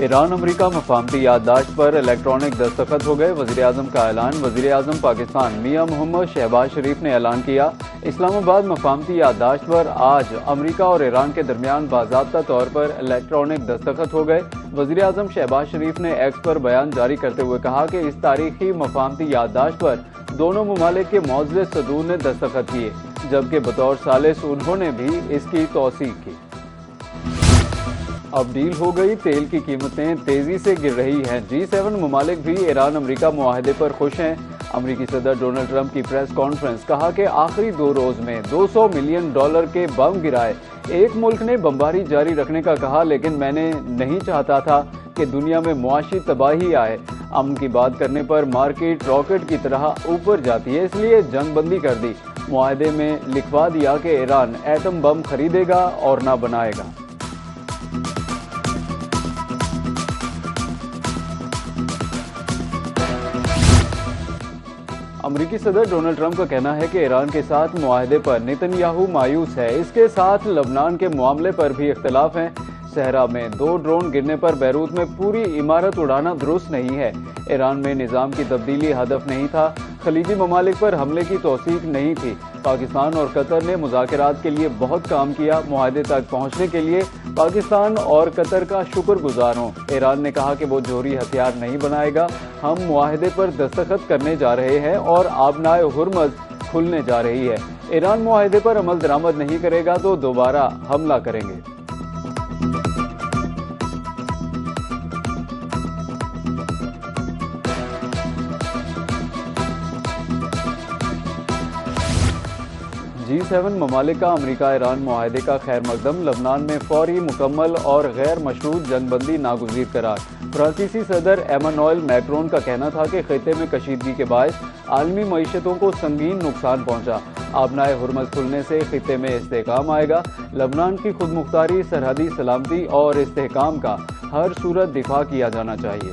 ایران امریکہ مفاہمتی یادداشت پر الیکٹرانک دستخط ہو گئے، وزیر اعظم کا اعلان۔ وزیر اعظم پاکستان میاں محمد شہباز شریف نے اعلان کیا، اسلام آباد مفاہمتی یادداشت پر آج امریکہ اور ایران کے درمیان باضابطہ طور پر الیکٹرانک دستخط ہو گئے۔ وزیر اعظم شہباز شریف نے ایکس پر بیان جاری کرتے ہوئے کہا کہ اس تاریخی مفاہمتی یادداشت پر دونوں ممالک کے معزز صدور نے دستخط کیے، جبکہ بطور ثالث انہوں نے بھی اس کی توثیق کی۔ اب ڈیل ہو گئی، تیل کی قیمتیں تیزی سے گر رہی ہیں۔ G7 ممالک بھی ایران امریکہ معاہدے پر خوش ہیں۔ امریکی صدر ڈونلڈ ٹرمپ کی پریس کانفرنس، کہا کہ آخری 2 روز میں $200 ملین کے بم گرائے۔ ایک ملک نے بمباری جاری رکھنے کا کہا، لیکن میں نے نہیں چاہتا تھا کہ دنیا میں معاشی تباہی آئے۔ امن کی بات کرنے پر مارکیٹ راکٹ کی طرح اوپر جاتی ہے، اس لیے جنگ بندی کر دی۔ معاہدے میں لکھوا دیا کہ ایران ایٹم بم خریدے گا اور نہ بنائے گا۔ امریکی صدر ڈونلڈ ٹرمپ کا کہنا ہے کہ ایران کے ساتھ معاہدے پر نتن یاہو مایوس ہے۔ اس کے ساتھ لبنان کے معاملے پر بھی اختلاف ہیں۔ صحرا میں 2 ڈرون گرنے پر بیروت میں پوری عمارت اڑانا درست نہیں ہے۔ ایران میں نظام کی تبدیلی ہدف نہیں تھا۔ خلیجی ممالک پر حملے کی توثیق نہیں تھی۔ پاکستان اور قطر نے مذاکرات کے لیے بہت کام کیا۔ معاہدے تک پہنچنے کے لیے پاکستان اور قطر کا شکر گزار ہوں۔ ایران نے کہا کہ وہ جوہری ہتھیار نہیں بنائے گا۔ ہم معاہدے پر دستخط کرنے جا رہے ہیں اور آبنائے ہرمز کھلنے جا رہی ہے۔ ایران معاہدے پر عمل درآمد نہیں کرے گا تو دوبارہ حملہ کریں گے۔ G7 ممالک کا امریکہ ایران معاہدے کا خیر مقدم، لبنان میں فوری، مکمل اور غیر مشروط جنگ بندی ناگزیر قرار۔ فرانسیسی صدر ایمانوئل میکرون کا کہنا تھا کہ خطے میں کشیدگی کے باعث عالمی معیشتوں کو سنگین نقصان پہنچا۔ آبنائے ہرمز کھلنے سے خطے میں استحکام آئے گا۔ لبنان کی خود مختاری، سرحدی سلامتی اور استحکام کا ہر صورت دفاع کیا جانا چاہیے۔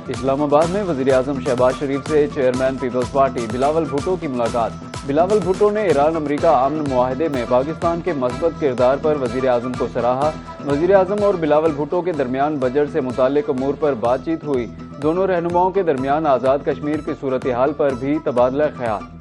اسلام آباد میں وزیر اعظم شہباز شریف سے چیئرمین پیپلز پارٹی بلاول بھٹو کی ملاقات۔ بلاول بھٹو نے ایران امریکہ امن معاہدے میں پاکستان کے مثبت کردار پر وزیر اعظم کو سراہا۔ وزیر اعظم اور بلاول بھٹو کے درمیان بجٹ سے متعلق امور پر بات چیت ہوئی۔ دونوں رہنماؤں کے درمیان آزاد کشمیر کی صورتحال پر بھی تبادلہ خیال۔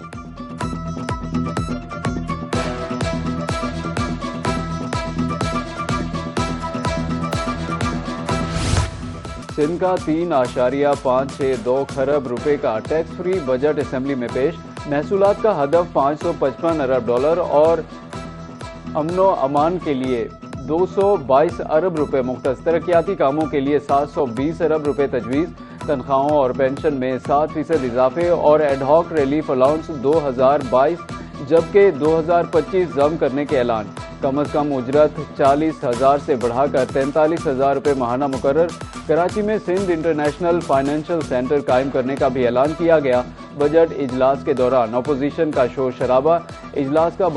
سندھ کا 3.562 کھرب روپے کا ٹیکس فری بجٹ اسمبلی میں پیش۔ محصولات کا ہدف $555 ارب اور امن و امان کے لیے $222 ارب مختص۔ ترقیاتی کاموں کے لیے $720 ارب تجویز۔ تنخواہوں اور پینشن میں 7% اضافے اور ایڈ ہاک ریلیف الاؤنس 2022 جبکہ 2025 ضم کرنے کے اعلان۔ کم از کم اجرت 40,000 سے بڑھا کر 43,000 روپے ماہانہ مقرر۔ کراچی میں سندھ انٹرنیشنل فائنینشل سینٹر قائم کرنے کا بھی اعلان کیا گیا۔ بجٹ اجلاس کے دوران اپوزیشن کا شور شرابہ، اجلاس کا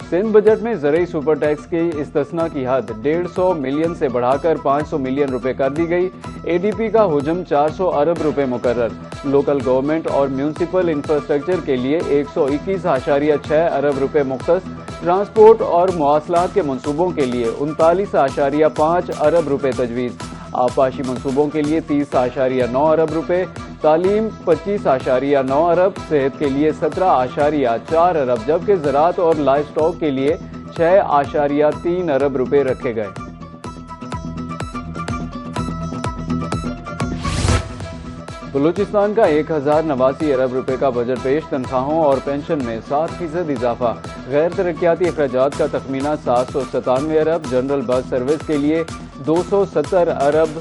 سندھ بجٹ میں زرعی سپر ٹیکس کی استثناء کی حد 150 ملین سے بڑھا کر 500 ملین روپے کر دی گئی۔ اے ڈی پی کا حجم 400 ارب روپے مقرر۔ لوکل گورنمنٹ اور میونسپل انفراسٹرکچر کے لیے 121.6 ارب روپے مختص۔ ٹرانسپورٹ اور مواصلات کے منصوبوں کے لیے 39.5 ارب روپے تجویز۔ آبپاشی منصوبوں کے لیے 30.9 ارب روپے۔ تعلیم 25.9 ارب، صحت کے لیے 17.4 ارب جبکہ زراعت اور لائف سٹاک کے لیے 6.3 ارب روپے رکھے گئے۔ بلوچستان کا 1089 ارب روپے کا بجٹ پیش۔ تنخواہوں اور پینشن میں 7% اضافہ۔ غیر ترقیاتی اخراجات کا تخمینہ 797 ارب۔ جنرل بس سروس کے لیے 270 ارب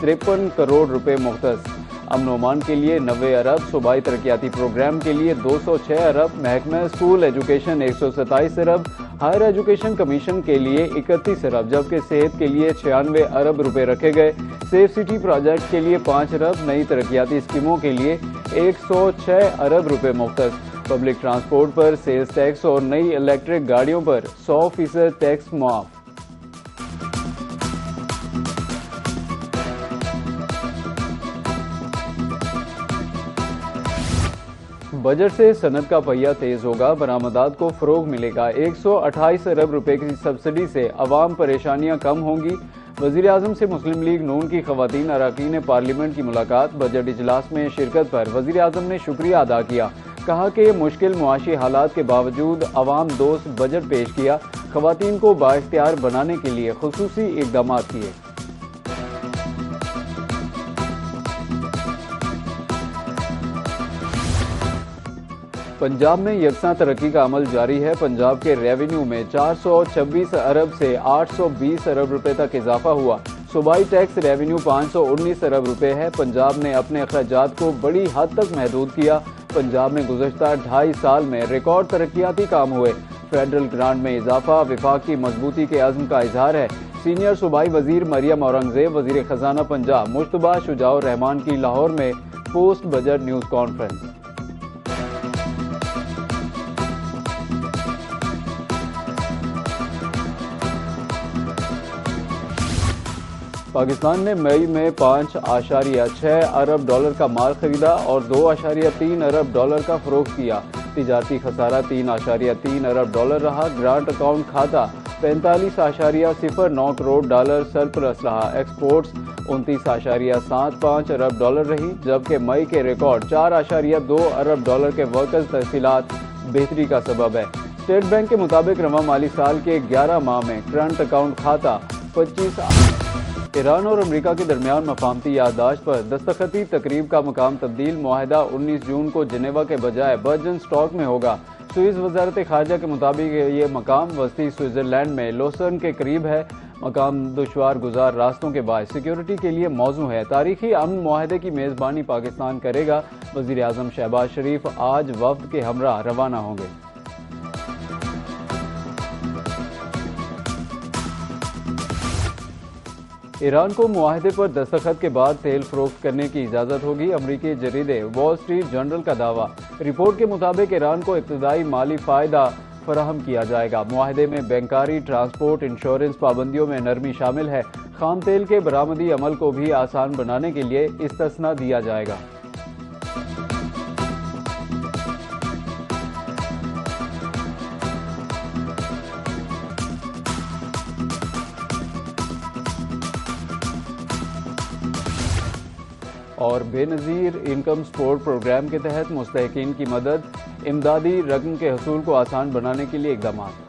53 کروڑ روپے مختص۔ امن و امان کے لیے 90 ارب۔ صوبائی ترقیاتی پروگرام کے لیے 206 ارب۔ محکمہ اسکول ایجوکیشن 127 ارب۔ ہائر ایجوکیشن کمیشن کے لیے 31 ارب جبکہ صحت کے لیے 96 ارب روپے رکھے گئے۔ سیف سٹی پروجیکٹ کے لیے 5 ارب۔ نئی ترقیاتی اسکیموں کے لیے 106 ارب روپے مختص۔ پبلک ٹرانسپورٹ پر سیلز ٹیکس اور نئی الیکٹرک گاڑیوں پر 100% ٹیکس معاف۔ بجٹ سے صنعت کا پہیہ تیز ہوگا، برآمدات کو فروغ ملے گا، 128 ارب روپے کی سبسڈی سے عوام پریشانیاں کم ہوں گی۔ وزیر اعظم سے مسلم لیگ نون کی خواتین اراکین پارلیمنٹ کی ملاقات، بجٹ اجلاس میں شرکت پر وزیر اعظم نے شکریہ ادا کیا، کہا کہ مشکل معاشی حالات کے باوجود عوام دوست بجٹ پیش کیا، خواتین کو بااختیار بنانے کے لیے خصوصی اقدامات کیے۔ پنجاب میں یکساں ترقی کا عمل جاری ہے۔ پنجاب کے ریونیو میں 426 ارب سے 820 ارب روپے تک اضافہ ہوا۔ صوبائی ٹیکس ریونیو 519 ارب روپے ہے۔ پنجاب نے اپنے اخراجات کو بڑی حد تک محدود کیا۔ پنجاب میں گزشتہ 2.5 سال میں ریکارڈ ترقیاتی کام ہوئے۔ فیڈرل گرانٹ میں اضافہ وفاق کی مضبوطی کے عزم کا اظہار ہے۔ سینئر صوبائی وزیر مریم اورنگزیب، وزیر خزانہ پنجاب مشتبہ شجاع الرحمان کی لاہور میں post budget news conference. Pakistan نے مئی میں 5.6 ارب ڈالر کا مال خریدا اور 2.3 ارب ڈالر کا فروخت کیا۔ تجارتی خسارہ 3.3 ارب ڈالر رہا۔ گرانٹ اکاؤنٹ کھاتہ 45.09 کروڑ ڈالر سرپلس رہا۔ ایکسپورٹس 29.75 ارب ڈالر رہی، جبکہ مئی کے ریکارڈ 4.2 ارب ڈالر کے ورکرز تحصیلات بہتری کا سبب ہے۔ اسٹیٹ بینک کے مطابق رواں مالی سال کے 11 ماہ میں کرنٹ اکاؤنٹ کھاتہ 25۔ ایران اور امریکہ کے درمیان مفاہمتی یادداشت پر دستخطی تقریب کا مقام تبدیل، معاہدہ 19 جون کو جنیوا کے بجائے برجن اسٹاک میں ہوگا۔ سوئس وزارت خارجہ کے مطابق یہ مقام وسطی سوئٹزرلینڈ میں لوسرن کے قریب ہے۔ مقام دشوار گزار راستوں کے باعث سیکیورٹی کے لیے موزوں ہے۔ تاریخی امن معاہدے کی میزبانی پاکستان کرے گا۔ وزیر اعظم شہباز شریف آج وفد کے ہمراہ روانہ ہوں گے۔ ایران کو معاہدے پر دستخط کے بعد تیل فروخت کرنے کی اجازت ہوگی، امریکی جریدے وال اسٹریٹ جرنل کا دعویٰ۔ رپورٹ کے مطابق ایران کو ابتدائی مالی فائدہ فراہم کیا جائے گا۔ معاہدے میں بینکاری، ٹرانسپورٹ، انشورنس پابندیوں میں نرمی شامل ہے۔ خام تیل کے برآمدی عمل کو بھی آسان بنانے کے لیے استثناء دیا جائے گا۔ اور بے نظیر انکم سپورٹ پروگرام کے تحت مستحقین کی مدد، امدادی رقم کے حصول کو آسان بنانے کے لیے اقدامات۔